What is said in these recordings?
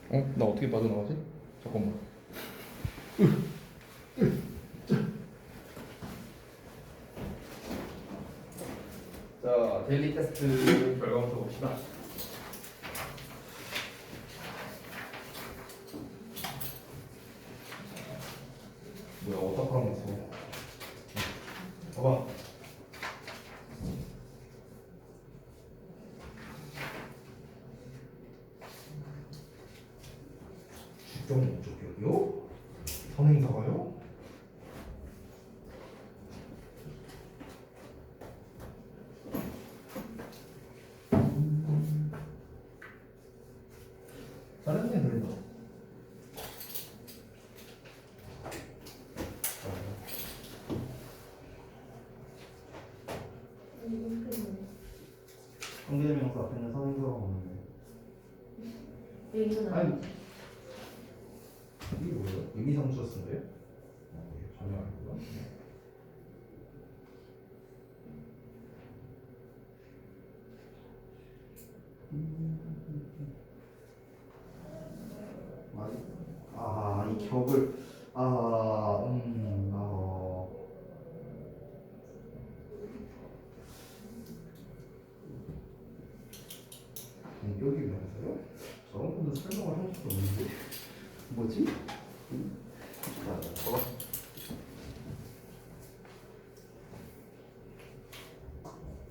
나 어떻게 빠져나가지? 잠깐만. 자, 데일리 테스트 결과부터 봅시다. 뭐야, 어떡하는 거 있어? 봐봐. 주점 목적격이요? 선행사가요? 잘했네 그래도. 관계대명사 앞에 있는 선행사가 없는데. 아니 이게 뭐예요? 의미상수가 쓴 거예요? 전혀 아니고요. 이 격을 여기 면서요? 저런 분들 설명을 할 수도 없는데 뭐지? 자, 봐봐.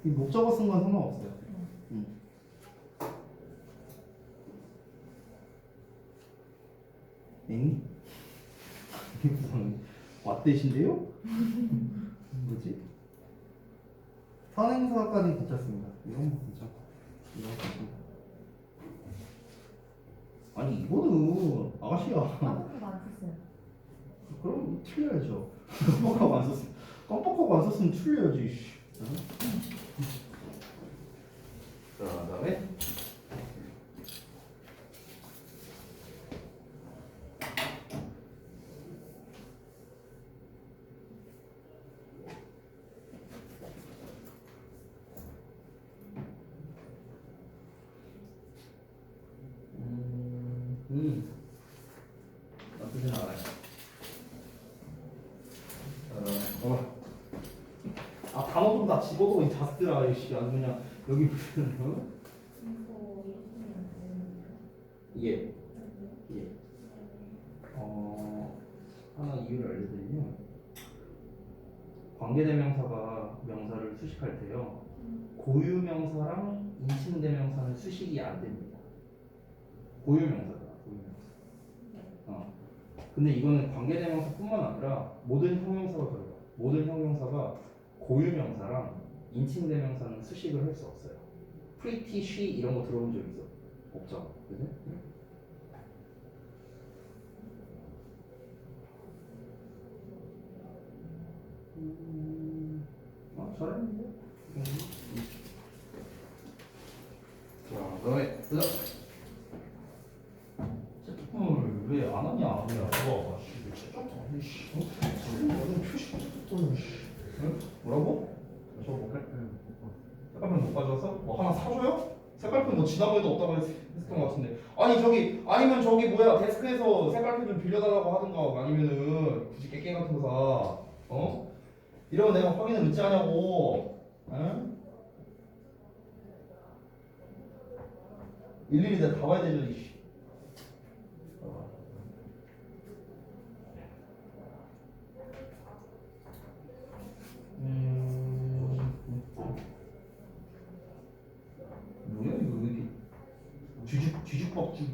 이 목적어 쓴 건 상관없어요. 엥? 이게 무슨 왓댓인데요? 뭐지? 선행사까지 괜찮습니다. 이런 거 괜찮고 이런 거 괜찮고. 아니 이거는 아가씨야. 깜빡하고 안 썼어요. 그럼 틀려야죠. 깜빡하고 안 썼으면 깜빡하고 안 썼으면 틀려야지. 자, 그다음에 나쁘진 않아요. 단어도 다 집어도 이 자스들아 이씨 아주 그냥 여기 무슨 예. 하나 이유를 알려드리면 관계대명사가 명사를 수식할 때요 고유명사랑 인칭대명사는 수식이 안 됩니다. 고유명사다. 근데 이거는 관계대명사뿐만 아니라 모든 형용사가 들어요. 모든 형용사가 고유명사랑 인칭대명사는 수식을 할 수 없어요. pretty, she 이런 거 들어본 적 있어? 없죠? 그지? 잘했는데? 자, 그다음에 뜨자. 채점을 왜 안 하냐? 야, 봐봐. 채점 아니 씨. 너는 표시 또 씨. 응? 뭐라고? 저거 볼게. 색깔펜 못 가져왔어? 뭐 하나 사줘요? 색깔펜 뭐 지난번에도 없다고 했었던 것 같은데. 아니 저기 아니면 저기 뭐야 데스크에서 색깔펜 좀 빌려달라고 하든가 아니면은 굳이 깨깨 같은 거 사. 어? 이러면 내가 확인을 늦지 하냐고. 응? 일일이 내가 다 봐야 되죠 이씨. 뭐야 이거 왜 이렇게 뒤죽박죽.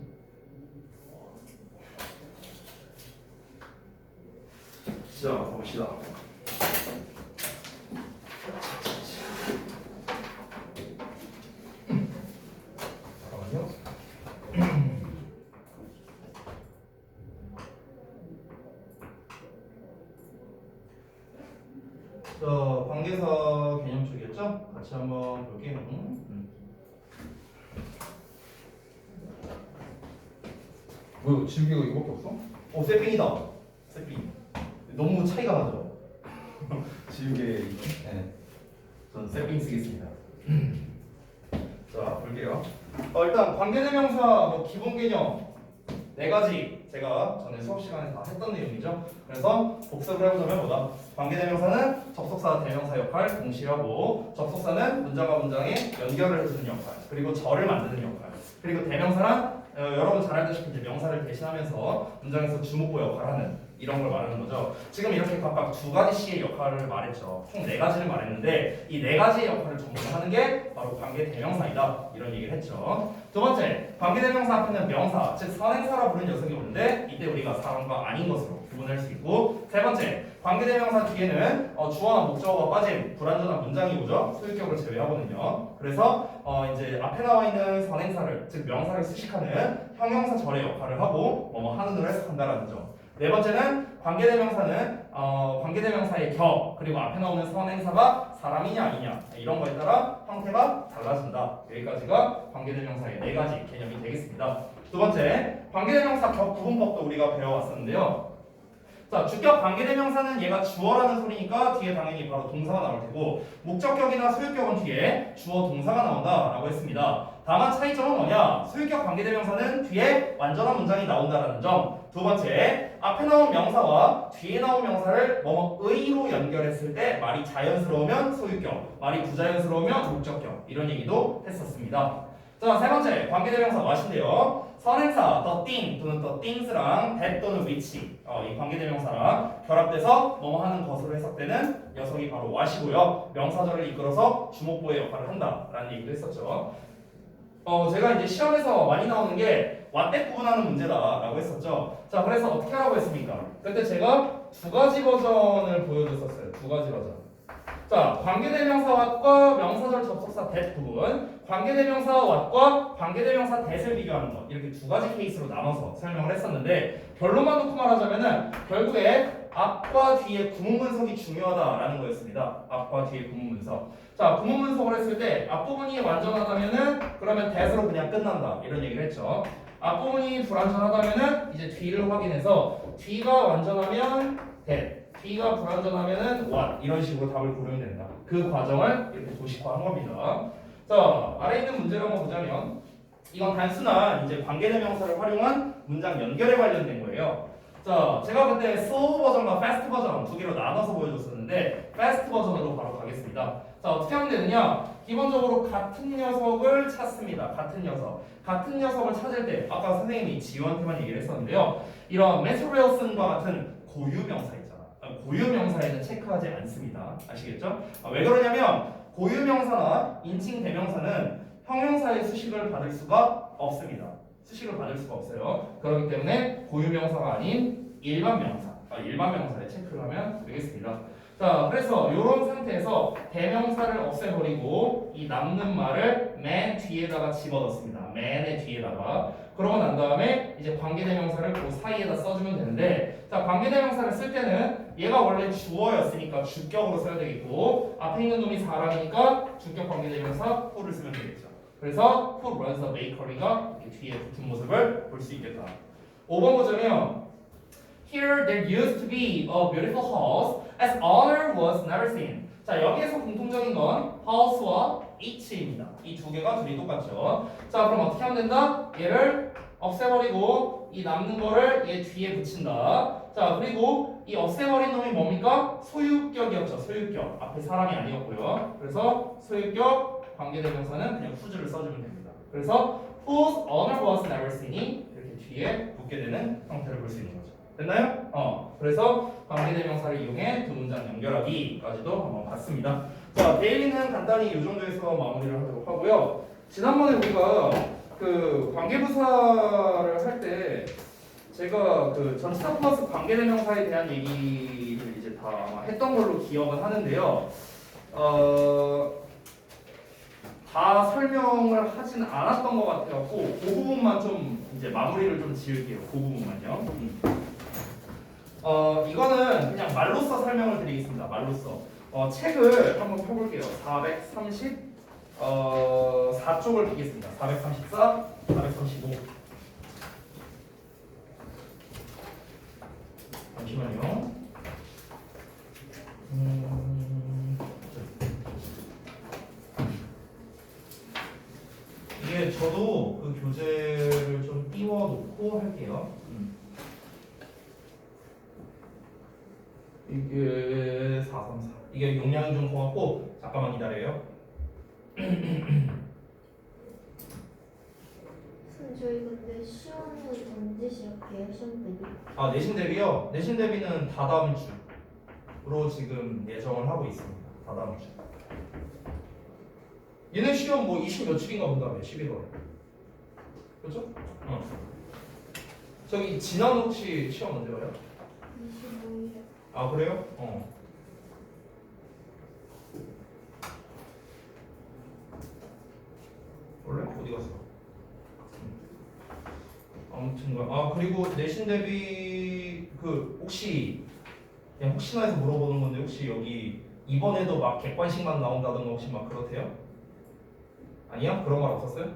자 봅시다. 잠깐만요. 자 관계사 개념 쪽이었죠? 같이 한번 볼게요. 뭐 지우개가 이거밖에 없어? 세핑이다. 세핑. 너무 차이가 나죠? 지우개. 네. 전 세핑 쓰겠습니다. 자 볼게요. 일단 관계대명사 뭐 기본 개념 네 가지 제가 전에 수업 시간에 다 했던 내용이죠. 그래서 복습을 해보자면 뭐다? 관계대명사는 접속사 대명사 역할 동시에 하고, 접속사는 문장과 문장에 연결을 해주는 역할, 그리고 절을 만드는 역할, 그리고 대명사란 여러분 잘 알다시피 이제 명사를 대신하면서 문장에서 주목보 역할을 하는 이런 걸 말하는 거죠. 지금 이렇게 각각 두 가지씩의 역할을 말했죠. 총 네 가지를 말했는데 이 네 가지의 역할을 전부 하는 게 바로 관계대명사이다 이런 얘기를 했죠. 두 번째, 관계대명사 앞에는 명사, 즉 선행사라 부르는 녀석이 오는데 이때 우리가 사람과 아닌 것으로 구분할 수 있고, 세 번째, 관계대명사 뒤에는 주어나 목적어가 빠진 불완전한 문장이 오죠. 소유격을 제외하거든요. 그래서 이제 앞에 나와 있는 선행사를, 즉 명사를 수식하는 형용사 절의 역할을 하고 뭐뭐 하는으로 해석한다라는 점. 네 번째는 관계대명사는 관계대명사의 격, 그리고 앞에 나오는 선행사가 사람이냐 아니냐 이런 거에 따라 형태가 달라진다. 여기까지가 관계대명사의 네 가지 개념이 되겠습니다. 두 번째, 관계대명사 격 구분법도 우리가 배워왔었는데요. 자, 주격 관계대명사는 얘가 주어라는 소리니까 뒤에 당연히 바로 동사가 나올 테고, 목적격이나 소유격은 뒤에 주어 동사가 나온다라고 했습니다. 다만 차이점은 뭐냐? 소유격 관계대명사는 뒤에 완전한 문장이 나온다라는 점. 두 번째, 앞에 나온 명사와 뒤에 나온 명사를 뭐뭐의로 연결했을 때 말이 자연스러우면 소유격, 말이 부자연스러우면 목적격 이런 얘기도 했었습니다. 자, 세 번째, 관계대명사 what인데요. 선행사 the thing 또는 the things랑 that 또는 which 이 관계대명사랑 결합돼서 뭐뭐 하는 것으로 해석되는 녀석이 바로 what이고요. 명사절을 이끌어서 주목보의 역할을 한다라는 얘기도 했었죠. 제가 이제 시험에서 많이 나오는 게 what 구분하는 문제다라고 했었죠. 자, 그래서 어떻게 하라고 했습니까? 그때 제가 두 가지 버전을 보여줬었어요. 두 가지 버전. 자, 관계대명사 what과 명사절 접속사 that 부분, 관계대명사 what과 관계대명사 that을 비교하는 것, 이렇게 두 가지 케이스로 나눠서 설명을 했었는데, 결론만 놓고 말하자면은 결국에 앞과 뒤에 구문문석이 중요하다라는 거였습니다. 앞과 뒤에 구문문석. 자, 구문문석을 했을 때 앞부분이 완전하다면은 그러면 that으로 그냥 끝난다 이런 얘기를 했죠. 앞부분이 불완전하다면은 이제 뒤를 확인해서 뒤가 완전하면 that, 뒤가 불완전하면은 what 이런 식으로 답을 고르면 된다. 그 과정을 이렇게 도식화한 겁니다. 자, 아래 있는 문제를 한번 보자면 이건 단순한 이제 관계대명사를 활용한 문장 연결에 관련된 거예요. 자, 제가 그때 slow 버전과 fast 버전 두 개로 나눠서 보여줬었는데 fast 버전으로 바로 가겠습니다. 자, 어떻게 하면 되느냐? 기본적으로 같은 녀석을 찾습니다. 같은 녀석. 같은 녀석을 찾을 때 아까 선생님이 지우한테만 얘기를 했었는데요. 이런 materials과 같은 고유명사 있잖아. 고유명사에는 체크하지 않습니다. 아시겠죠? 왜 그러냐면 고유명사나 인칭 대명사는 형용사의 수식을 받을 수가 없습니다. 수식을 받을 수가 없어요. 그렇기 때문에 고유명사가 아닌 일반 명사에 체크를 하면 되겠습니다. 자, 그래서 이런 상태에서 대명사를 없애버리고 이 남는 말을 man 뒤에다가 집어넣습니다. man의 뒤에다가. 그러고 난 다음에 이제 관계대명사를 그 사이에다 써주면 되는데, 자, 관계대명사를 쓸 때는 얘가 원래 주어였으니까 주격으로 써야 되겠고, 앞에 있는 놈이 사람이니까 주격 관계대명사 who를 쓰면 되겠죠. 그래서 who runs the bakery가 이렇게 뒤에 붙은 모습을 볼 수 있겠다. 5번 보자면 Here there used to be a beautiful house as owner was never seen. 자, 여기에서 공통적인 건 house와 h입니다. 이 두 개가 둘이 똑같죠. 자, 그럼 어떻게 하면 된다? 얘를 없애버리고 이 남는 거를 얘 뒤에 붙인다. 자, 그리고 이 없애버린 놈이 뭡니까? 소유격이었죠. 소유격. 앞에 사람이 아니었고요. 그래서 소유격 관계대명사는 그냥 who를 써주면 됩니다. 그래서 whose owner was never seen이 이렇게 뒤에 붙게 되는 형태를 볼 수 있는 거죠. 됐나요? 그래서 관계대명사를 이용해 두 문장 연결하기까지도 한번 봤습니다. 자, 데일리는 간단히 이 정도에서 마무리를 하도록 하고요. 지난번에 우리가 그 관계부사를 할 때 제가 그 전치사 플러스 관계대명사에 대한 얘기를 이제 다 아마 했던 걸로 기억은 하는데요. 다 설명을 하진 않았던 것 같아갖고 그 부분만 좀 이제 마무리를 좀 지을게요. 그 부분만요. 이거는 그냥 말로써 설명을 드리겠습니다. 말로써. 책을 한번 펴볼게요. 434쪽을 펴겠습니다. 434, 435. 잠시만요. 이게 저도 그 교재를 좀 띄워놓고 하도록 할게요. 이게 434. 이게 용량이 좀 커갖고 잠깐만 기다려요. 선생님 저희 근데 시험은 언제 시작해요? 시험 대비? 아 내신 대비요? 내신 대비는 다다음 주로 지금 예정을 하고 있습니다. 다다음 주. 얘네 시험 뭐 20 며칠인가 본다며 11월에. 그렇죠? 저기 지난 혹시 시험 언제 봐요? 25일에. 아 그래요? 원래 어디 갔어? 아무튼가 그리고 내신 대비 그 혹시 그냥 혹시나 해서 물어보는 건데 혹시 여기 이번에도 막 객관식만 나온다던가 혹시 막 그렇대요? 아니야? 그런 말 없었어요?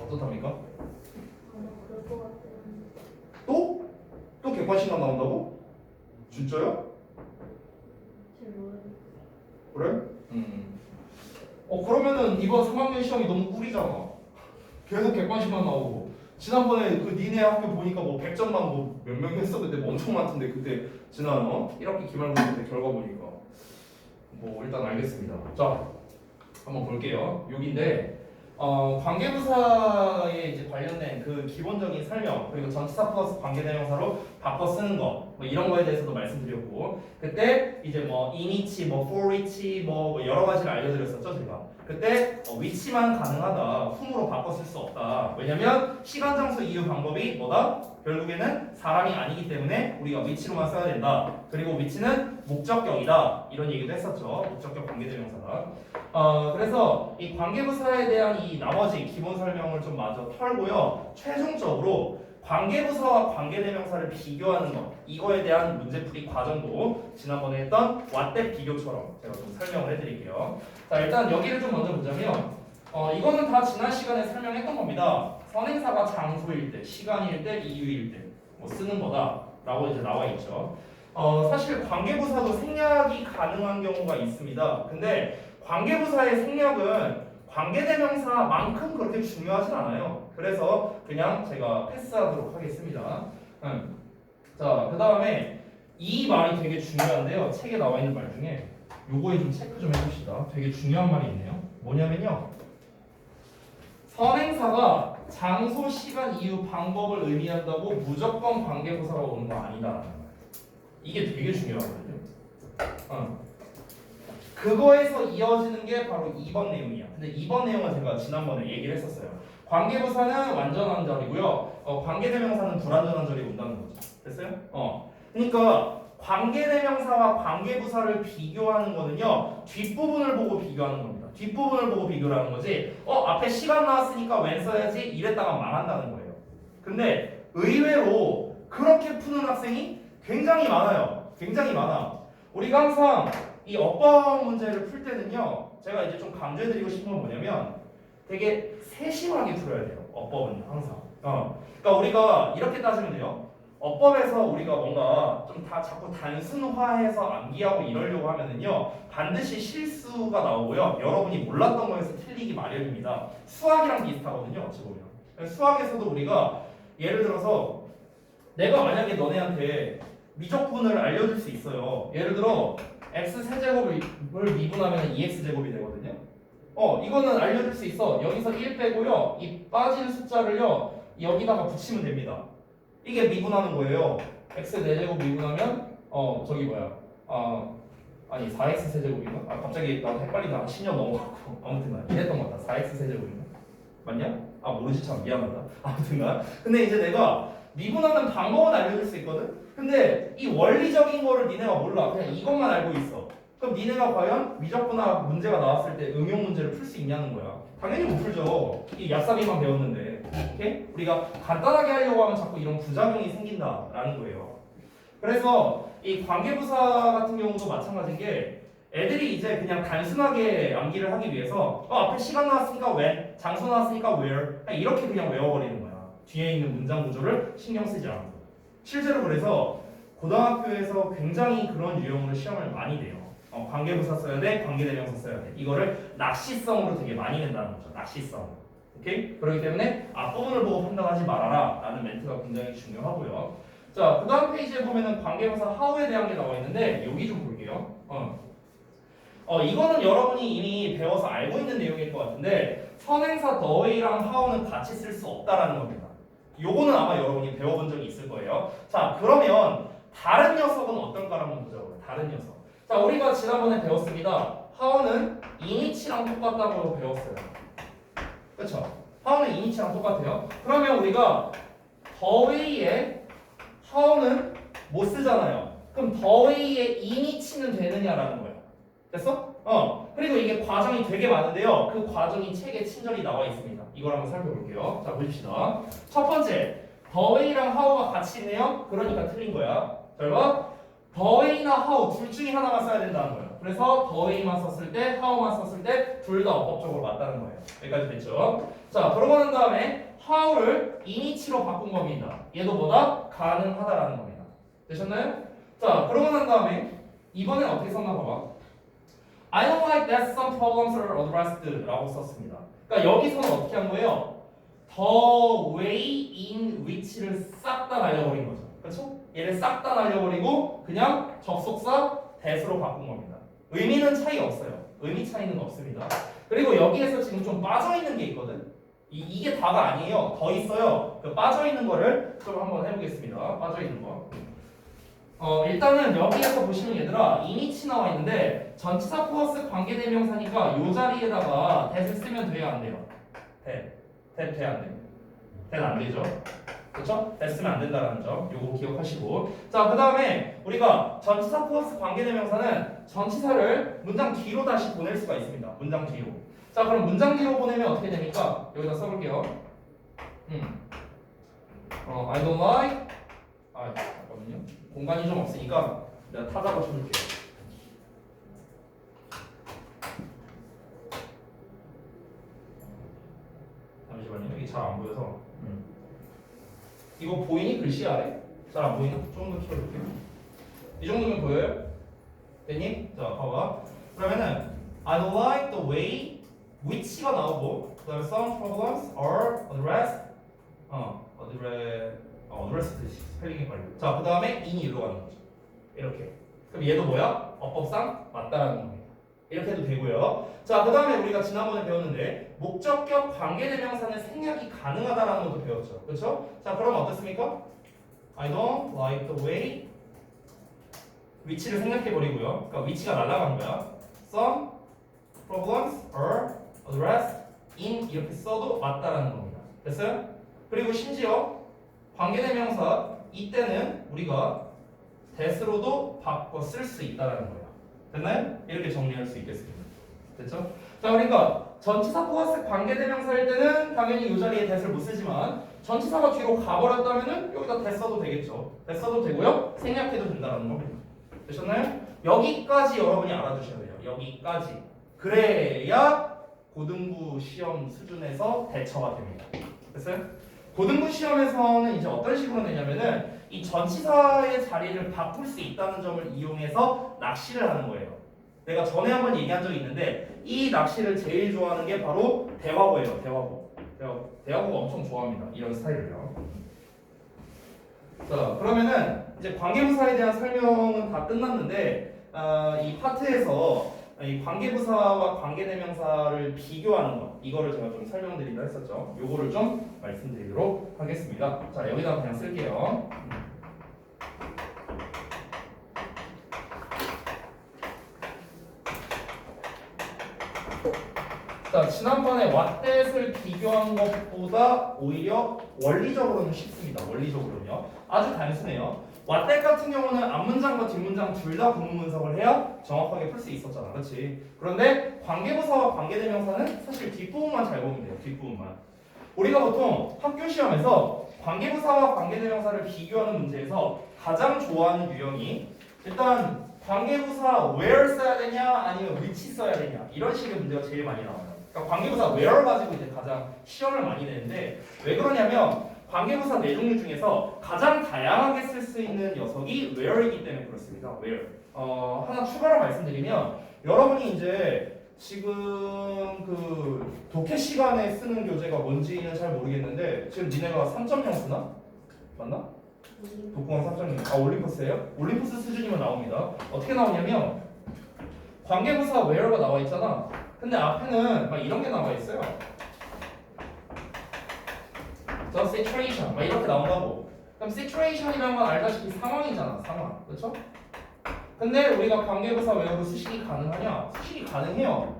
어떻답니까? 아마 그럴 것 같아요. 또? 또 객관식만 나온다고? 진짜요? 잘 모르겠어요. 그래? 그러면은 이번 3학년 시험이 너무 꿀이잖아. 계속 객관식만 나오고. 지난번에 그 니네 학교 보니까 뭐 100점만 뭐 몇 명 했어. 그때 뭐 엄청 많던데 그때 지난 1학기 기말고사 때 결과 보니까 뭐 일단 알겠습니다. 자 한번 볼게요. 여기인데 관계부사에 이제 관련된 그 기본적인 설명 그리고 전치사 플러스 관계대명사로 바꿔 쓰는 거 뭐 이런 거에 대해서도 말씀드렸고 그때 이제 뭐 in which, 뭐 for which 뭐 여러 가지를 알려드렸었죠 제가. 그때 위치만 가능하다 whom으로 바꿔 쓸 수 없다. 왜냐면 시간, 장소, 이유, 방법이 뭐다? 결국에는 사람이 아니기 때문에 우리가 위치로만 써야 된다. 그리고 위치는 목적격이다. 이런 얘기도 했었죠. 목적격 관계대명사다. 그래서 이 관계부사에 대한 이 나머지 기본 설명을 좀 마저 털고요. 최종적으로 관계부사와 관계대명사를 비교하는 것 이거에 대한 문제풀이 과정도 지난번에 했던 왓대 비교처럼 제가 좀 설명을 해드릴게요. 자 일단 여기를 좀 먼저 보자면 이거는 다 지난 시간에 설명했던 겁니다. 선행사가 장소일 때, 시간일 때, 이유일 때 뭐 쓰는 거다라고 이제 나와 있죠. 사실 관계부사도 생략이 가능한 경우가 있습니다. 근데 관계부사의 생략은 관계대명사만큼 그렇게 중요하진 않아요. 그래서 그냥 제가 패스하도록 하겠습니다. 자, 그 다음에 이 말이 되게 중요한데요. 책에 나와 있는 말 중에 요거에 좀 체크 좀 해봅시다. 되게 중요한 말이 있네요. 뭐냐면요. 선행사가 장소, 시간, 이유, 방법을 의미한다고 무조건 관계부사가 오는 거 아니다. 이게 되게 중요하거든요. 그거에서 이어지는 게 바로 2번 내용이야. 근데 2번 내용은 제가 지난번에 얘기를 했었어요. 관계부사는 완전한 절이고요. 관계대명사는 불완전한 절이 온다는 거죠. 됐어요? 그러니까 관계대명사와 관계부사를 비교하는 거는요. 뒷부분을 보고 비교하는 겁니다. 뒷부분을 보고 비교를 하는 거지. 앞에 시간 나왔으니까 웬 써야지 이랬다가 망한다는 거예요. 근데 의외로 그렇게 푸는 학생이 굉장히 많아요. 굉장히 많아. 우리가 항상 이 어법 문제를 풀 때는요. 제가 이제 좀 강조해드리고 싶은 건 뭐냐면 되게 세심하게 풀어야 돼요. 어법은 항상. 그러니까 우리가 이렇게 따지면 돼요. 어법에서 우리가 뭔가 좀 다 자꾸 단순화해서 암기하고 이러려고 하면은요 반드시 실수가 나오고요 여러분이 몰랐던 거에서 틀리기 마련입니다. 수학이랑 비슷하거든요. 어찌 보면 수학에서도 우리가 예를 들어서 내가 만약에 너네한테 미적분을 알려줄 수 있어요. 예를 들어 x 세제곱을 미분하면 2x 제곱이 되거든요. 이거는 알려줄 수 있어. 여기서 1 빼고요 이 빠진 숫자를요 여기다가 붙이면 됩니다. 이게 미분하는 거예요. x 4제곱 미분하면 저기 뭐야 아니 4x 세제곱인가? 갑자기 나 헷갈리다 10년 넘어갔고 아무튼간 이랬던 것 같다. 4x 세제곱인가? 맞냐? 모르지 참 미안하다. 아무튼간 근데 이제 내가 미분하는 방법은 알려줄 수 있거든? 근데 이 원리적인 거를 니네가 몰라. 그냥 이것만 알고 있어. 그럼 니네가 과연 미적분학 문제가 나왔을 때 응용 문제를 풀 수 있냐는 거야. 당연히 못 풀죠. 이 얍삽이만 배웠는데. 오케이? 우리가 간단하게 하려고 하면 자꾸 이런 부작용이 생긴다라는 거예요. 그래서 이 관계부사 같은 경우도 마찬가지인 게 애들이 이제 그냥 단순하게 암기를 하기 위해서 앞에 시간 나왔으니까 when, 장소 나왔으니까 where 그냥 이렇게 그냥 외워버리는 거야. 뒤에 있는 문장 구조를 신경 쓰지 않고. 실제로 그래서 고등학교에서 굉장히 그런 유형으로 시험을 많이 내요. 관계부사 써야 돼, 관계대명사 써야 돼. 이거를 낚시성으로 되게 많이 낸다는 거죠. 낚시성. 오케이? 그렇기 때문에 앞부분을 보고 판단하지 말아라 라는 멘트가 굉장히 중요하고요. 자, 그 다음 페이지에 보면은 관계부사 how에 대한 게 나와 있는데 여기 좀 볼게요. 이거는 여러분이 이미 배워서 알고 있는 내용일 것 같은데 선행사 theway랑 how는 같이 쓸 수 없다라는 겁니다. 요거는 아마 여러분이 배워본 적이 있을 거예요. 자, 그러면 다른 녀석은 어떨까 한번 보자고요. 다른 녀석. 자, 우리가 지난번에 배웠습니다. how는 init랑 똑같다고 배웠어요. 그렇죠? how는 init랑 똑같아요. 그러면 우리가 theway에 how는 못 쓰잖아요. 그럼 theway에 init는 되느냐라는 거예요. 됐어? 그리고 이게 과정이 되게 많은데요. 그 과정이 책에 친절히 나와 있습니다. 이걸 한번 살펴볼게요. 자, 보십시다. 첫 번째, theway랑 how가 같이 있네요. 그러니까 틀린 거야. 자, 봐. theway나 how 둘 중에 하나만 써야 된다는 거예요. 그래서 theway만 썼을 때, how만 썼을 때 둘 다 어법적으로 맞다는 거예요. 여기까지 됐죠? 자, 그러고 난 다음에 how를 init로 바꾼 겁니다. 얘도 뭐다? 가능하다라는 겁니다. 되셨나요? 자, 그러고 난 다음에 이번엔 어떻게 썼나 봐봐. I don't like that some problems are addressed 라고 썼습니다. 그러니까 여기서는 어떻게 한 거예요? The way in which를 싹 다 날려버린 거죠. 그렇죠? 얘를 싹 다 날려버리고 그냥 접속사 that으로 바꾼 겁니다. 의미는 차이 없어요. 의미 차이는 없습니다. 그리고 여기에서 지금 좀 빠져있는 게 있거든. 이게 다가 아니에요. 더 있어요. 그 빠져있는 거를 좀 한번 해보겠습니다. 빠져있는 거. 일단은 여기에서 보시면 얘들아 init 나와 있는데 전치사 플러스 관계대명사니까 요 자리에다가 that을 쓰면 돼요 안 돼요? that 안 돼요. that 안 되죠. 그렇죠? that 쓰면 안 된다라는 점 요거 기억하시고 자 그 다음에 우리가 전치사 플러스 관계대명사는 전치사를 문장 뒤로 다시 보낼 수가 있습니다. 문장 뒤로. 자 그럼 문장 뒤로 보내면 어떻게 됩니까? 여기다 써볼게요. I don't like 잠깐만요. 공간이 좀 없으니까 내가 타자로 쳐줄게요. 잠시만요. 이게 잘 안 보여서. 이거 보이니? 글씨 아래? 잘 안 보이나? 조금 더 키워줄게요. 이 정도면 보여요? 됐니? 자, 봐봐. 그러면은 I don't like the way which가 나오고 그다음에 some problems are addressed. addressed 스펠링이 빨리. 자, 그 다음에 in으로 가는 거죠. 이렇게. 그럼 얘도 뭐야? 어법상 맞다라는 겁니다. 이렇게 해도 되고요. 자, 그 다음에 우리가 지난번에 배웠는데 목적격 관계대명사는 생략이 가능하다라는 것도 배웠죠. 그렇죠? 자, 그럼 어떻습니까? I don't like the way 위치를 생략해버리고요. 그러니까 위치가 날아간 거야. Some problems are addressed in 이렇게 써도 맞다라는 겁니다. 됐어요? 그리고 심지어 관계대명사 이때는 우리가 that으로도 바꿔 쓸 수 있다라는 거예요. 됐나요? 이렇게 정리할 수 있겠습니다. 됐죠? 자, 그러니까 전치사 플러스 관계대명사일 때는 당연히 이 자리에 that을 못 쓰지만 전치사가 뒤로 가버렸다면은 여기다 that 써도 되겠죠. that 써도 되고요. 생략해도 된다는 겁니다. 되셨나요? 여기까지 여러분이 알아두셔야 돼요. 여기까지. 그래야 고등부 시험 수준에서 대처가 됩니다. 됐어요? 고등부 시험에서는 이제 어떤 식으로 내냐면은 이 전치사의 자리를 바꿀 수 있다는 점을 이용해서 낚시를 하는 거예요. 내가 전에 한번 얘기한 적이 있는데 이 낚시를 제일 좋아하는 게 바로 대화고예요. 대화고가 엄청 좋아합니다. 이런 스타일을요. 자, 그러면은 이제 관계부사에 대한 설명은 다 끝났는데 이 파트에서 이 관계부사와 관계대명사를 비교하는 것 이거를 제가 좀 설명드린다 했었죠. 요거를 좀 말씀드리도록 하겠습니다. 자, 여기다 그냥 쓸게요. 자, 지난번에 what-that을 비교한 것보다 오히려 원리적으로는 쉽습니다. 원리적으로는요. 아주 단순해요. what-that 같은 경우는 앞문장과 뒷문장 둘 다 구문 분석을 해야 정확하게 풀 수 있었잖아. 그렇지? 그런데 관계부사와 관계대명사는 사실 뒷부분만 잘 보면 돼요. 뒷부분만. 우리가 보통 학교 시험에서 관계부사와 관계대명사를 비교하는 문제에서 가장 좋아하는 유형이 일단 관계부사 where 써야 되냐 아니면 which 써야 되냐 이런 식의 문제가 제일 많이 나와요. 그러니까 관계부사 where를 가지고 이제 가장 시험을 많이 내는데 왜 그러냐면 관계부사 네 종류 중에서 가장 다양하게 쓸 수 있는 녀석이 where이기 때문에 그렇습니다. where. 하나 추가로 말씀드리면 여러분이 이제 지금 그 독해 시간에 쓰는 교재가 뭔지는 잘 모르겠는데 지금 니네가 3.0 쓰나? 맞나? 독후감 3.0. 아 올림푸스예요? 올림푸스 수준이면 나옵니다. 어떻게 나오냐면 관계부사 where가 나와 있잖아. 근데 앞에는 막 이런 게 나와 있어요. The situation 막 이렇게 나온다고. 그럼 situation이라는 건 알다시피 상황이잖아. 상황. 그렇죠? 근데 우리가 관계부사 where로 수식이 가능하냐? 수식이 가능해요.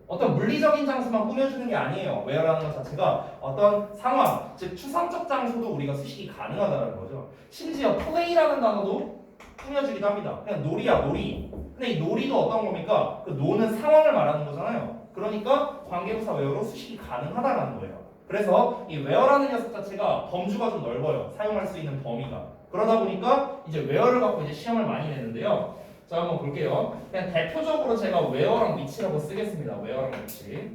어떤 물리적인 장소만 꾸며주는 게 아니에요. where라는 것 자체가 어떤 상황, 즉 추상적 장소도 우리가 수식이 가능하다는 거죠. 심지어 play라는 단어도 꾸며주기도 합니다. 그냥 놀이야, 놀이. 근데 이 놀이도 어떤 겁니까? 그 노는 상황을 말하는 거잖아요. 그러니까 관계부사 where로 수식이 가능하다는 거예요. 그래서 이 where라는 녀석 자체가 범주가 좀 넓어요. 사용할 수 있는 범위가. 그러다 보니까 이제 where를 갖고 이제 시험을 많이 내는데요. 자, 한번 볼게요. 그냥 대표적으로 제가 where랑 which라고 쓰겠습니다. where랑 which.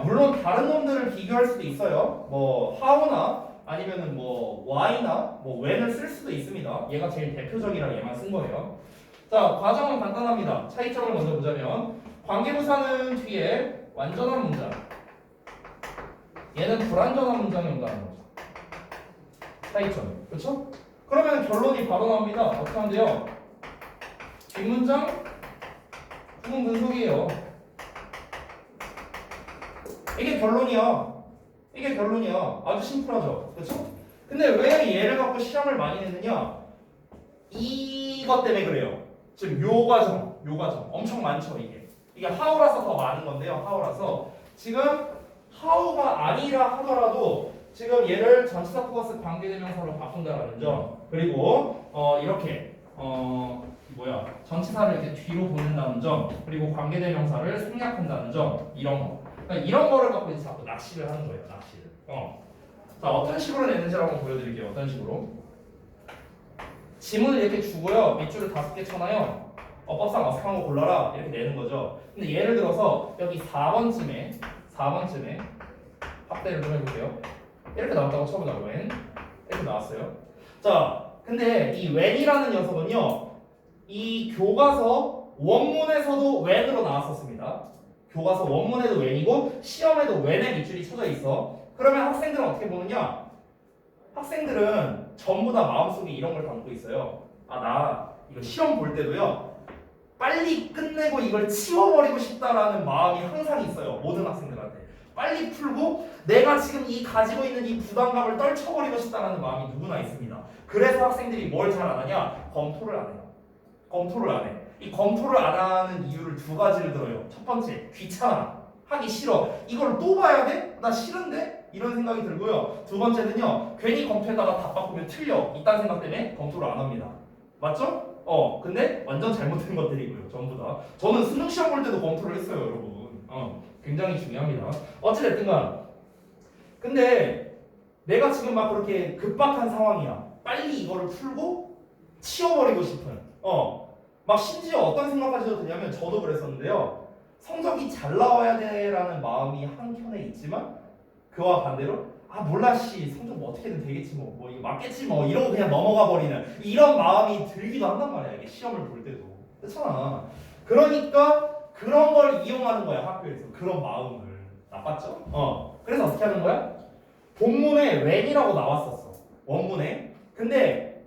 물론 다른 놈들을 비교할 수도 있어요. 뭐 how나 아니면은 뭐 why나 뭐 when을 쓸 수도 있습니다. 얘가 제일 대표적이라 얘만 쓴 거예요. 자, 과정은 간단합니다. 차이점을 먼저 보자면 관계부사는 뒤에 완전한 문장, 얘는 불완전한 문장이 온다는 거죠. 차이점. 그렇죠? 그러면 결론이 바로 나옵니다. 어떻게 하면 돼요? 뒷문장 부분 분석이에요. 이게 결론이야. 이게 결론이야. 아주 심플하죠. 그렇죠? 근데 왜 얘를 갖고 시험을 많이 냈느냐? 이것 때문에 그래요. 지금 요 과정 엄청 많죠. 이게 how라서 더 많은 건데요. how라서 지금 how가 아니라 하더라도 지금 얘를 전치사 플러스 관계대명사로 바꾼다라는 점, 그리고 이렇게 전치사를 이렇게 뒤로 보낸다는 점, 그리고 관계대명사를 생략한다는 점, 이런 거. 그러니까 이런 거를 갖고 이제 자꾸 낚시를 하는 거예요. 낚시를. 자, 어떤 식으로 내는지 한번 보여드릴게요. 어떤 식으로? 지문을 이렇게 주고요. 밑줄을 5개 쳐놔요. 어법상 어색한 거 골라라. 이렇게 내는 거죠. 근데 예를 들어서 여기 4번쯤에 확대를 좀 해볼게요. 이렇게 나왔다고 쳐보자. when 이렇게 나왔어요. 자, 근데 이 when이라는 녀석은요, 이 교과서 원문에서도 when으로 나왔었습니다. 교과서 원문에도 when이고 시험에도 when의 밑줄이 쳐져 있어. 그러면 학생들은 어떻게 보느냐? 학생들은 전부 다 마음속에 이런 걸 담고 있어요. 아, 나 이거 시험 볼 때도요, 빨리 끝내고 이걸 치워버리고 싶다라는 마음이 항상 있어요. 모든 학생들한테. 빨리 풀고 내가 지금 가지고 있는 이 부담감을 떨쳐버리고 싶다라는 마음이 누구나 있습니다. 그래서 학생들이 뭘 잘 안 하냐? 검토를 안 해요. 검토를 안 해. 이 검토를 안 하는 이유를 2가지를 들어요. 첫 번째, 귀찮아. 하기 싫어. 이걸 또 봐야 돼? 나 싫은데? 이런 생각이 들고요. 2번째는요, 괜히 검토에다가 답 바꾸면 틀려. 이딴 생각 때문에 검토를 안 합니다. 맞죠? 근데 완전 잘못된 것들이고요. 전부 다. 저는 수능 시험 볼 때도 검토를 했어요, 여러분. 굉장히 중요합니다. 어찌됐든간. 근데 내가 지금 막 그렇게 급박한 상황이야. 빨리 이거를 풀고 치워버리고 싶은. 막 심지어 어떤 생각까지도 드냐면 저도 그랬었는데요. 성적이 잘 나와야 돼라는 마음이 한켠에 있지만 그와 반대로 몰라 씨 성적 뭐 어떻게든 되겠지 뭐 이거 맞겠지 뭐 이러고 그냥 넘어가 버리는 이런 마음이 들기도 한단 말이야. 이게 시험을 볼 때도. 그렇잖아. 그러니까 그런 걸 이용하는 거야. 학교에서 그런 마음을. 나빴죠? 그래서 어떻게 하는 거야? 본문에 when이라고 나왔었어. 원문에. 근데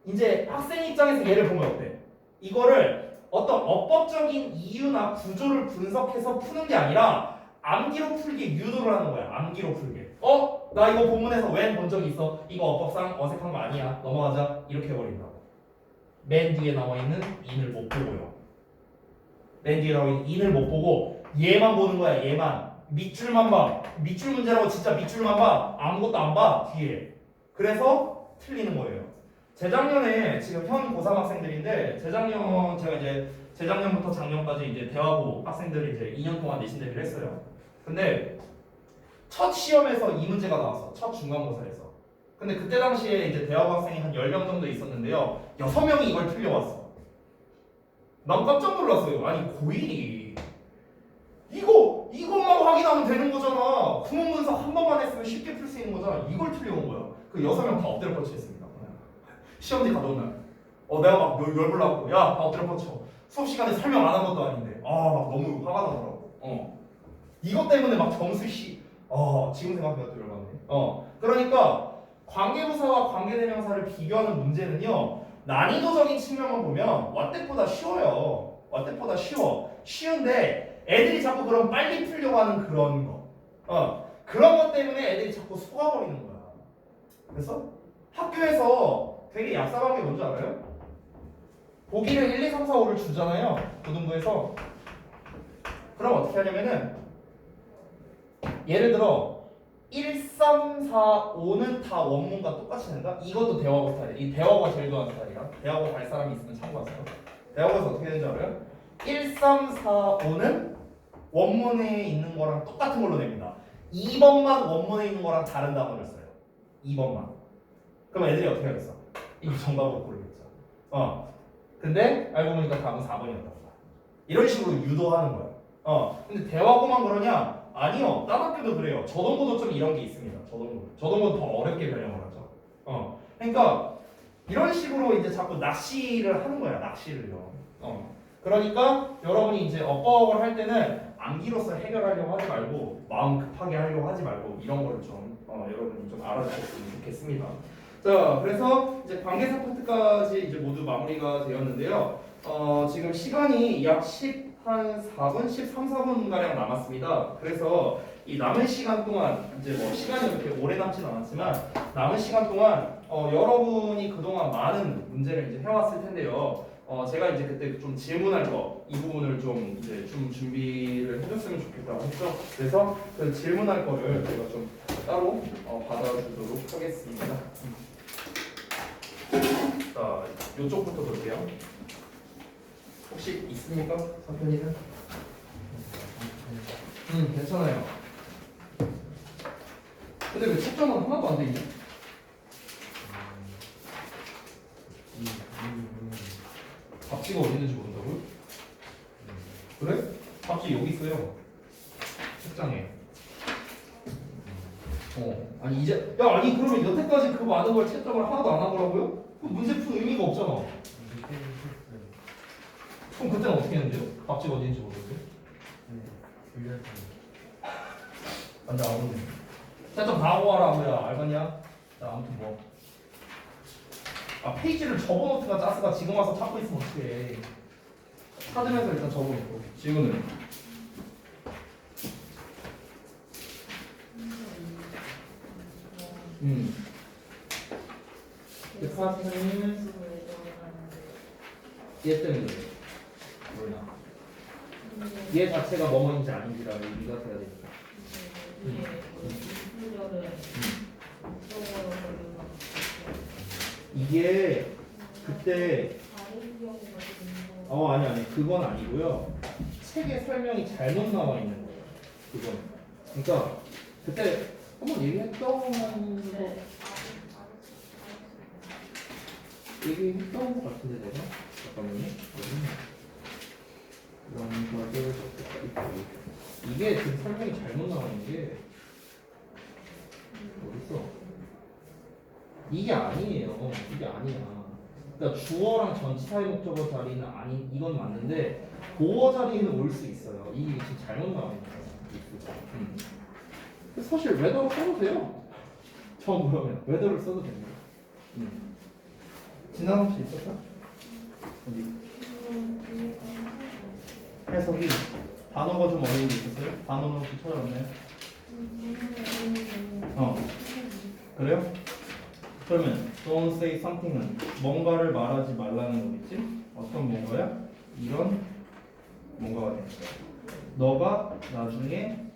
이제 학생 입장에서 얘를 보면 어때? 이거를 어떤 어법적인 이유나 구조를 분석해서 푸는 게 아니라 암기로 풀게 유도를 하는 거야. 암기로 풀게. 나 이거 본문에서 when 본 적이 있어. 이거 어법상 어색한 거 아니야. 넘어가자. 이렇게 해버린다고. 맨 뒤에 나와 있는 in을 못 보고요. 맨 뒤에 나와 있는 in을 못 보고 얘만 보는 거야. 얘만. 밑줄만 봐. 밑줄 문제라고 진짜 밑줄만 봐. 아무것도 안 봐. 뒤에. 그래서 틀리는 거예요. 재작년에 지금 현 고3 학생들인데 제가 이제 재작년부터 작년까지 이제 대화고 학생들이 이제 2년 동안 내신 대비를 했어요. 근데 첫 시험에서 이 문제가 나왔어. 첫 중간고사에서. 근데 그때 당시에 이제 대화고 학생이 한 10명 정도 있었는데요. 6명이 이걸 틀려왔어. 난 깜짝 놀랐어요. 아니 고1이 이것만 확인하면 되는 거잖아. 구문 분석 한 번만 했으면 쉽게 풀 수 있는 거잖아. 이걸 틀려온 거야. 그 6명 다 엎드려 뻗치했습니다. 시험지 가져온 날. 내가 막 열불나고 야 다 엎드려 뻗쳐. 수업 시간에 설명 안 한 것도 아닌데. 막 너무 화가 나더라고. 이것 때문에 막 점수 지금 생각해도 열받네. 그러니까 관계부사와 관계대명사를 비교하는 문제는요. 난이도적인 측면만 보면 왓댓보다 쉬워요. 왓댓보다 쉬운데 애들이 자꾸 그런 빨리 풀려고 하는 그런 거. 그런 것 때문에 애들이 자꾸 속아버리는 거야. 그래서 학교에서 되게 얍삽한 게 뭔지 알아요? 보기를 1, 2, 3, 4, 5를 주잖아요. 고등부에서. 그럼 어떻게 하냐면은 예를 들어 1, 3, 4, 5는 다 원문과 똑같이 낸다? 이것도 대화고 스타일이야. 이 대화고가 제일 좋아하는 스타일이야. 대화고 갈 사람이 있으면 참고하세요. 대화고에서 어떻게 되는지 알아요? 1, 3, 4, 5는 원문에 있는 거랑 똑같은 걸로 냅니다. 2번만 원문에 있는 거랑 다른 단어를 써요. 2번만. 그럼 애들이 어떻게 하겠어? 이거 정답으로 고르겠죠. 근데 알고 보니까 답은 4번이었단 말이야. 이런 식으로 유도하는 거야. 근데 대화고만 그러냐? 아니요. 다른 학교도 그래요. 저동고도 좀 이런 게 있습니다. 저동고는 더 어렵게 변형을 하죠. 그러니까 이런 식으로 이제 자꾸 낚시를 하는 거야. 낚시를요. 그러니까 여러분이 이제 업법을 할 때는 암기로서 해결하려고 하지 말고 마음 급하게 하려고 하지 말고 이런 거를 좀 여러분이 좀 알아주셨으면 좋겠습니다. 자, 그래서 이제 관계사 파트까지 이제 모두 마무리가 되었는데요. 지금 시간이 약 4분, 13, 4분 가량 남았습니다. 그래서 이 남은 시간 동안 이제 뭐 시간이 그렇게 오래 남진 않았지만 남은 시간 동안 여러분이 그동안 많은 문제를 이제 해왔을 텐데요. 제가 이제 그때 좀 질문할 거 이 부분을 좀 이제 좀 준비를 해줬으면 좋겠다고 했죠. 그래서 그 질문할 거를 제가 좀 따로 받아주도록 하겠습니다. 자, 이쪽부터 볼게요. 혹시 있습니까, 선생님은? 괜찮아요. 근데 왜 채점은 하나도 안 돼 있냐? 답지가 어디 있는지 모른다고요? 그래? 답지 여기 있어요. 책장에. 아니 이제 아니 그러면 여태까지 그 많은 걸 채점을 하나도 안 한 거라고요? 그럼 문제 풀 의미가 없잖아. 그럼 그때는 어떻게 했는데요? 답지가 어디 있는지 모르는데? 완전 아무네. 채점 다 하고 와라 뭐야 알겠냐? 자 아무튼 뭐. 페이지를 접어놓다가 짜스가 지금 와서 찾고 있으면 어떡해. 찾으면서 일단 접어놓고 지금은 파트는 얘 때문에 뭐냐 얘 자체가 뭐뭐인지 아닌지라고 의미가 돼야 되니까 이게 그때 아니 그건 아니고요. 책에 설명이 잘못 나와 있는 거예요. 그건 그러니까 그때 한번 얘기했던 것 같은데 내가 잠깐만요. 이런 것을 이게 지금 설명이 잘못 나와 있는 게 어딨어? 이게 아니에요. 이게 아니야. 그러니까 주어랑 전치사의 목적어 자리는 아니 이건 맞는데 보어 자리에는 올 수 있어요. 이게 지금 잘못 나와 있는 거예요. 사실 웨더를 써도 돼요. 처음 보면 웨더를 써도 됩니다. 지난 혹시 있었어? 어디? 해석이 단어가 좀 어려운 게 있었어요? 단어는 혹시 찾아봤나요? 그래요? 그러면 don't say something은 뭔가를 말하지 말라는 거겠지? 어떤 뭔가야? 이런 뭔가가 되는 거야. 너가 나중에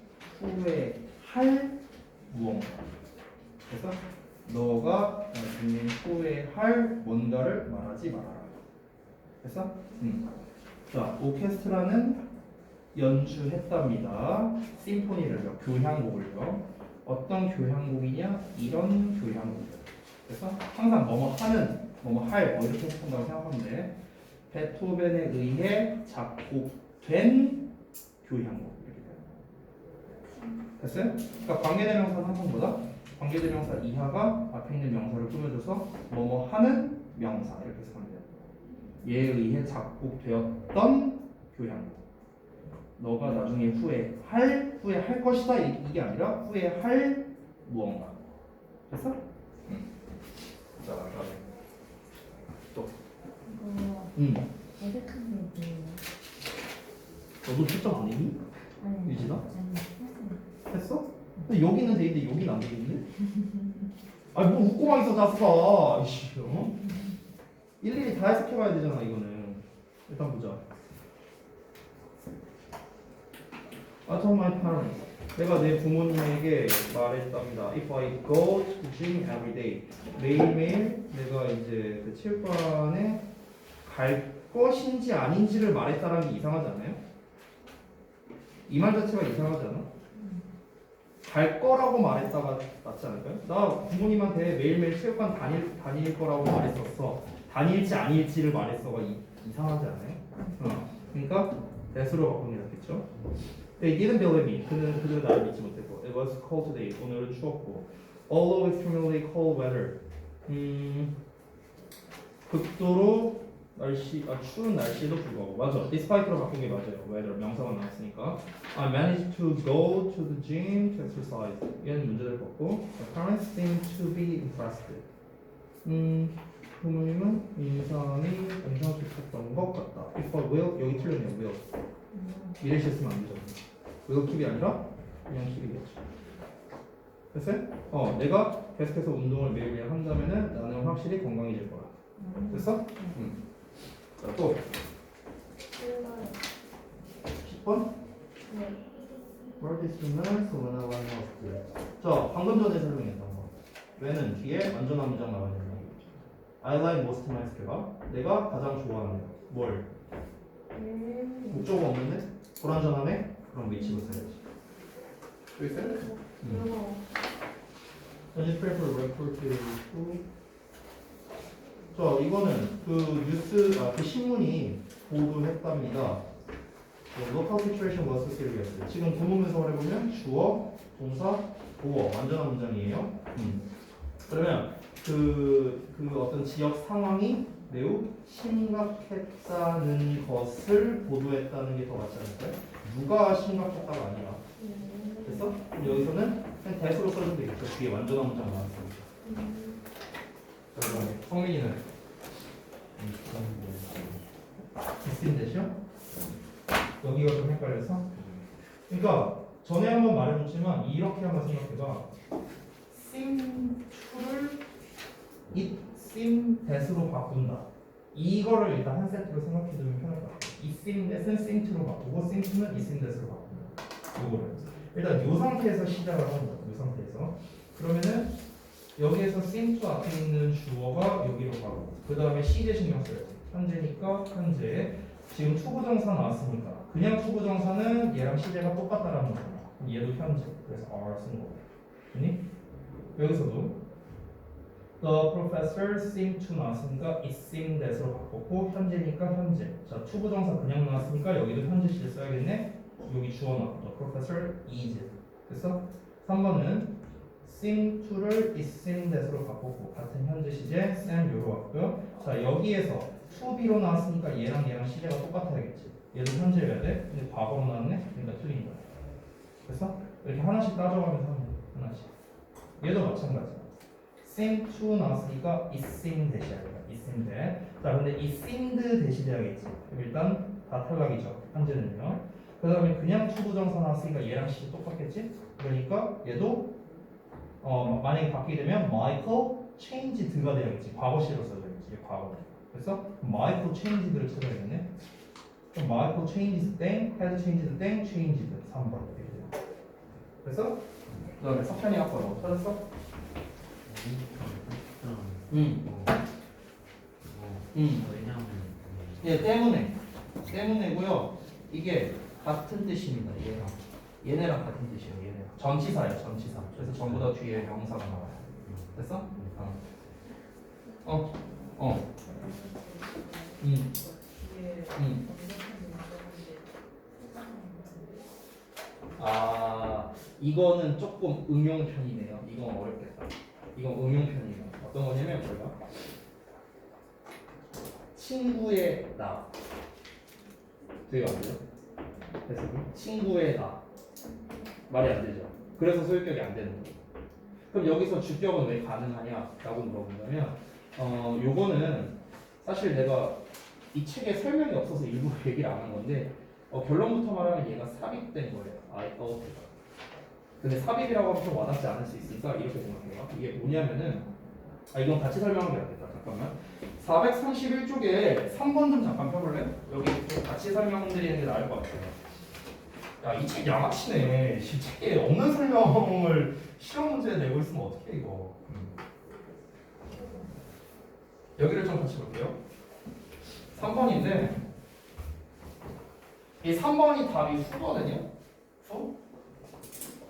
후회할 무언가. 그래서 너가 나중에 후회할 뭔가를 말하지 말아라. 그래서 자, 오케스트라는 연주했답니다. 심포니를요, 교향곡을요. 어떤 교향곡이냐? 이런 교향곡. 그래서 항상 뭐뭐 하는, 뭐뭐 할, 뭐 이렇게 해석한다고 생각하면 돼. 베토벤에 의해 작곡된 교향곡 이렇게 돼요. 됐어요? 그러니까 관계대명사는 항상 뭐다? 관계대명사 이하가 앞에 있는 명사를 꾸며줘서 뭐뭐 하는 명사 이렇게 해석하면 돼요. 얘에 의해 작곡되었던 교향곡. 너가 나중에 후회할 것이다 이게 아니라 후회할 무언가. 됐어? 응. 자, 다음에 또. 이거 응. 에드카드 뭐예요? 너도 채점 안 했니? 아니 유진아? 아니 했어요. 했어? 근데 여기는 돼 있는데 여기는 안 돼 있는데? 아니 뭐 웃고만 있어 자스가. 이씨, 어? 일일이 다 해석해봐야 되잖아 이거는. 일단 보자. I told my parents. 내가 내 부모님에게 말했답니다. If I go to the gym every day. 매일매일 내가 이제 그 체육관에 갈 것인지 아닌지를 말했다라는 게 이상하지 않아요? 이 말 자체가 이상하지 않아? 갈 거라고 말했다가 낫지 않을까요? 나 부모님한테 매일매일 체육관 다닐 거라고 말했었어. 다닐지 아닐지를 말했어가 이상하지 않아요? 그러니까 that으로 바꾸는 게 낫겠죠? They didn't believe me. 그들은 나를 믿지 못했고. It was cold today. 오늘은 추웠고. Although extremely cold weather. 극도로 추운 날씨에도 불구하고. 맞아. Despite로 바꾼 게 맞아요. weather 명사가 나왔으니까. I managed to go to the gym to exercise. 얘는 문제될 것 같고. My parents seemed to be impressed. 부모님은 인상이 엄청 깊었던 것 같다. If I will 여기 틀렸네요. will. 미래 시했으면 안 되죠. will keep이 아니라 그냥 keep이겠죠. 됐어요? 내가 계속해서 운동을 매일매일 한다면은 나는 확실히 건강해질 거야. 됐어? 응. 자, 또 싫어요. 10번. 네. Where is the nurse when I was lost? 자, 방금 전에 설명했던 거. 왜는 뒤에 완전한 문장 나와야 된다. I like most my skill. 내가 가장 좋아하는 거. 뭘? 목적어 없는데? 불완전하네? 그럼 위치로 써야지. 또 있어요? newspaper record to. 자, 이거는 그 신문이 보도했답니다. local situation was serious. 지금 구문 분석을 해보면 주어, 동사, 보어 완전한 문장이에요. 그러면 그 어떤 지역 상황이 매우 심각했다는 것을 보도했다는 게 더 맞지 않을까요? 누가 심각했다가 아니라. 됐어? 그럼 여기서는 그냥 대수로 써주면 되겠죠. 뒤에 완전한 문장 나왔으니까. 자, 그다음에 성민이는 비슷한 대시요? 여기가 좀 헷갈려서. 그러니까 전에 한번 말해줬지만 이렇게 한번 생각해봐. sim to를 it sim that으로 바꾼다. 이거를 일단 한 세트로 생각해두면 편할 것 같아요. 이 sim that은 sim to로 바꾸고 sim to는 이 sim that으로 바꾼다. 요거를 일단 요 상태에서 시작을 합니다. 요 상태에서 그러면은 여기에서 sim to 앞에 있는 주어가 여기로 가고 그 다음에 시제 신경 써야지. 현재니까 현재. 지금 투부정사 나왔으니까 그냥 투부정사는 얘랑 시제가 똑같다라는 거잖아. 얘도 현재. 그래서 are 쓴 거고. 그니? 여기서도 The professor seemed to 나왔으니까 it seemed that으로 바꿨고 현재니까 현재. 자, 투부정사 그냥 나왔으니까 여기도 현재 시제 써야겠네. 여기 주어 나왔고 The professor is. 됐어? 3번은 seem to를 it seemed that으로 바꿨고 같은 현재 시제 am 요로 왔고요. 자, 여기에서 to be로 나왔으니까 얘랑 시제가 똑같아야겠지. 얘도 현재여야 돼. 근데 과거로 나왔네. 그러니까 틀린 거야. 그래서 이렇게 하나씩 따져가면서 하면 돼. 하나씩. 얘도 마찬가지야. seem to 나왔으니까 it seemed 대시해야 돼. it seemed. 자, 근데 it seemed 대시돼야겠지. 그럼 일단 다 탈락이죠. 현재는요. 그 다음에 그냥 투부정사 나왔으니까 얘랑 시제 똑같겠지? 그러니까 얘도 만약에 바뀌게 되면 Michael changed가 돼야겠지. 과거시로 써줘야겠지. 이게 과거네. 그래서 Michael changed를 찾아야겠네. 그럼 Michael changed 땡, had changed 땡, changed 3번 이렇게 돼요. 그래서 그 다음에 석현이 아까 뭐 찾았어? 왜냐면 예, 때문에고요. 이게 같은 뜻입니다. 얘네랑 같은 뜻이에요. 얘네랑 전치사예요. 전치사. 그래서 전부 다 뒤에 명사가 나와요. 됐어? 이거는 조금 응용편이네요. 이건 어렵겠다. 이건 응용편이에요. 어떤 거냐면 뭐야? 친구의 나. 되게 안 돼요? 해석이 친구의 나 말이 안 되죠. 그래서 소유격이 안 되는 거예요. 그럼 여기서 주격은 왜 가능하냐라고 물어본다면 요거는 사실 내가 이 책에 설명이 없어서 일부러 얘기를 안 한 건데 결론부터 말하면 얘가 삽입된 거예요. 근데 삽입이라고 하면 좀 와닿지 않을 수 있으니까 이렇게 생각해요. 이게 뭐냐면은 이건 같이 설명하는 게 낫겠다. 잠깐만. 431쪽에 3번 좀 잠깐 펴볼래? 여기 좀 같이 설명드리는 게 나을 것 같아요. 야, 이 책 양아치네. 이 책에 없는 설명을 실험 문제에 내고 있으면 어떡해 이거. 여기를 좀 같이 볼게요. 3번인데 이 3번이 답이 후거든요. 후?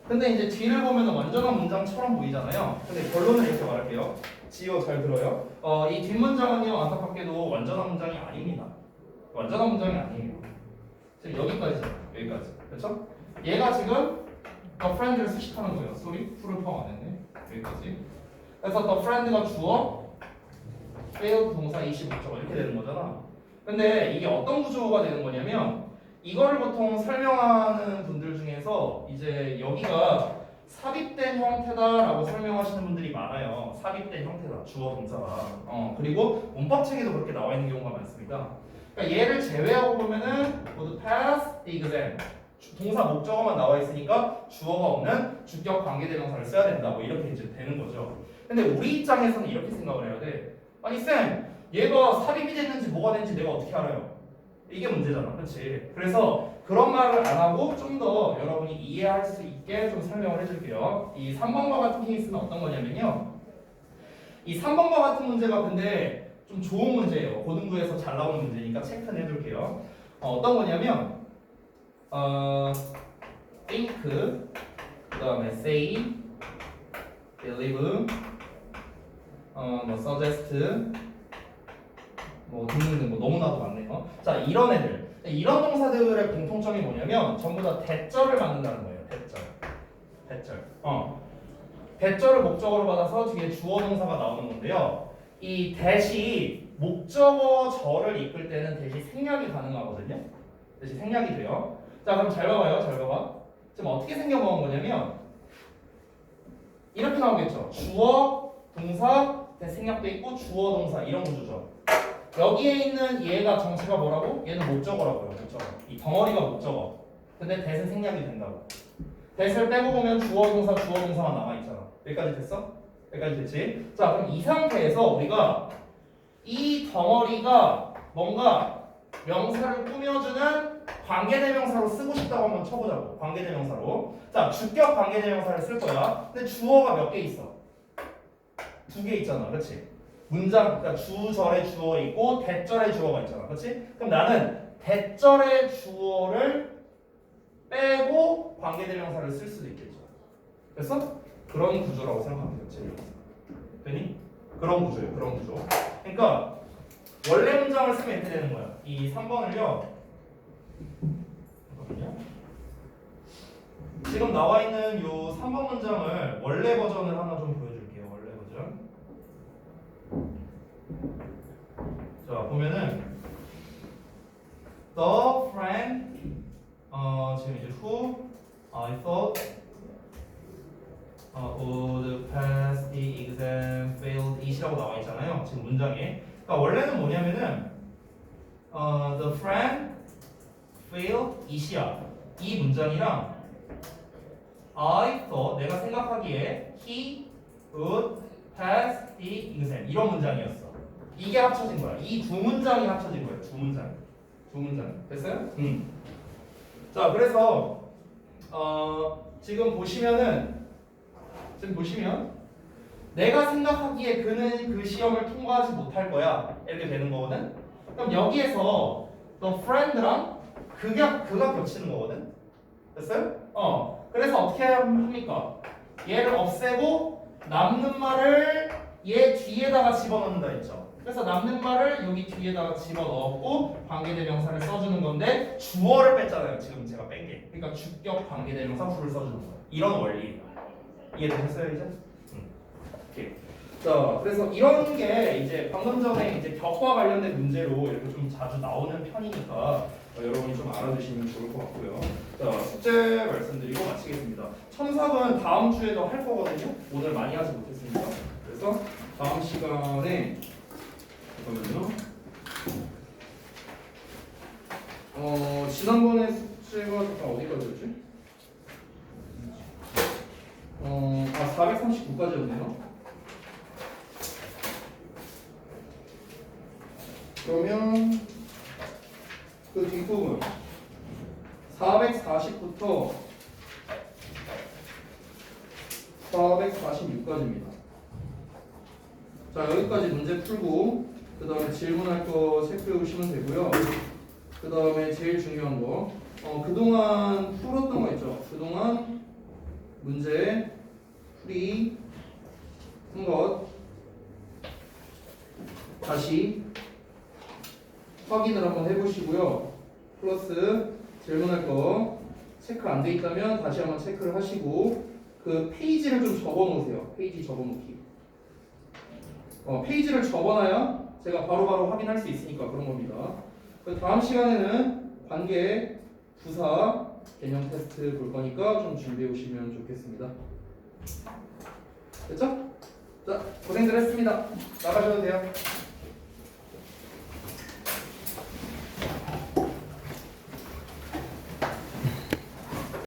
근데 이제 뒤를 보면 완전한 문장처럼 보이잖아요. 근데 결론을 이렇게 말할게요. 지호 잘 들어요. 이 뒷문장은요 안타깝게도 완전한 문장이 아닙니다. 완전한 문장이 아니에요. 지금 여기까지죠. 여기까지. 그렇죠? 얘가 지금 the friend를 수식하는 거예요. 소리? 풀을 포함 안 했네. 여기까지. 그래서 the friend가 주어, failed 동사, 이시 목적어 이렇게 되는 거잖아. 근데 이게 어떤 구조가 되는 거냐면 이거를 보통 설명하는 분들 중에서 이제 여기가 삽입된 형태다라고 설명하시는 분들이 많아요. 삽입된 형태다. 주어 동사가. 그리고 문법책에도 그렇게 나와 있는 경우가 많습니다. 그러니까 얘를 제외하고 보면은 모두 pass, exam 동사 목적어만 나와 있으니까 주어가 없는 주격 관계대명사를 써야 된다. 뭐 이렇게 이제 되는 거죠. 근데 우리 입장에서는 이렇게 생각을 해야 돼. 아니 쌤, 얘가 삽입이 됐는지 뭐가 됐는지 내가 어떻게 알아요? 이게 문제잖아, 그렇지? 그래서 그런 말을 안 하고 좀 더 여러분이 이해할 수 있게 좀 설명을 해줄게요. 이 3번과 같은 케이스는 어떤 거냐면요. 이 3번과 같은 문제가 근데 좀 좋은 문제예요. 고등부에서 잘 나오는 문제니까 체크는 해둘게요. 어떤 거냐면 think, 그 다음에 say, believe, 뭐 suggest, 뭐 등등등 뭐 너무나도 많네요. 자, 이런 애들, 이런 동사들의 공통점이 뭐냐면 전부 다 대절을 만든다는 거예요. 대절. 대절을 목적어로 받아서 뒤에 주어 동사가 나오는 건데요. 이 대시 목적어 절을 이끌 때는 대시 생략이 가능하거든요. 대시 생략이 돼요. 자, 그럼 잘 봐봐요. 잘 봐봐. 지금 어떻게 생겨먹은 거냐면 이렇게 나오겠죠. 주어, 동사, 생략돼 있고 주어, 동사 이런 구조죠. 여기에 있는 얘가 정체가 뭐라고? 얘는 목적어라고요. 목적어. 이 덩어리가 목적어. 근데 대신 생략이 된다고. 대를 빼고 보면 주어, 동사만 남아있잖아. 여기까지 됐어? 여기까지 됐지? 자, 그럼 이 상태에서 우리가 이 덩어리가 뭔가 명사를 꾸며주는 관계대명사로 쓰고 싶다고 한번 쳐보자고. 관계대명사로. 자, 주격 관계대명사를 쓸 거야. 근데 주어가 몇 개 있어? 2개 있잖아. 그렇지? 문장, 그러니까 주절에 주어 있고 대절에 주어가 있잖아. 그렇지? 그럼 나는 대절의 주어를 빼고 관계대명사를 쓸 수도 있겠죠. 됐어? 그런 구조라고 생각하면 되겠지. 되니? 그런 구조예요. 그런 구조. 그러니까 원래 문장을 쓰면 이렇게 되는 거야. 이 3번을요. 잠깐만요. 지금 나와 있는 요 3번 문장을 원래 버전을 하나 좀 보여줄게요. 원래 버전. 자, 보면은 the friend 지금 이제 who I thought would pass the exam failed it이라고 나와 있잖아요. 지금 문장에. 그러니까 원래는 뭐냐면은 the friend failed it이야. 이 문장이랑 I thought 내가 생각하기에 he would pass the exam 이런 문장이었어. 이게 합쳐진 거야. 이 두 문장이 합쳐진 거예요. 두 문장. 됐어요? 자, 그래서 지금 보시면 내가 생각하기에 그는 그 시험을 통과하지 못할 거야. 이렇게 되는 거거든. 그럼 여기에서 the friend랑 그가 겹치는 거거든. 됐어요? 그래서 어떻게 합니까? 얘를 없애고 남는 말을 얘 뒤에다가 집어넣는다 했죠. 그래서 남는 말을 여기 뒤에다가 집어넣었고 관계대명사를 써주는 건데 주어를 뺐잖아요. 지금 제가 뺀 게. 그러니까 주격 관계대명사 후를 써주는 거예요. 이런 원리. 이해되셨어요 이제? 오케이. 자, 그래서 이런 게 이제 방금 전에 이제 격과 관련된 문제로 이렇게 좀 자주 나오는 편이니까 여러분이 좀 알아두시면 좋을 것 같고요. 자, 숙제 말씀드리고 마치겠습니다. 첨삭은 다음 주에도 할 거거든요. 오늘 많이 하지 못했으니까. 그래서 다음 시간에 잠깐만요. 지난번에 숙제가 잠깐 어디까지였지? 439까지였네요. 그러면 그 뒷부분 440부터 446까지입니다. 자, 여기까지 문제 풀고 그 다음에 질문할 거 체크해 오시면 되고요. 그 다음에 제일 중요한 거 그동안 풀었던 거 있죠? 그동안 문제 풀이 한 것 다시 확인을 한번 해보시고요. 플러스 질문할 거 체크 안 돼 있다면 다시 한번 체크를 하시고 그 페이지를 좀 접어놓으세요. 페이지 접어놓기. 페이지를 접어놔야 제가 바로바로 확인할 수 있으니까 그런 겁니다. 그 다음 시간에는 관계 부사 개념 테스트 볼 거니까 좀 준비해 오시면 좋겠습니다. 됐죠? 자, 고생들 했습니다. 나가셔도 돼요.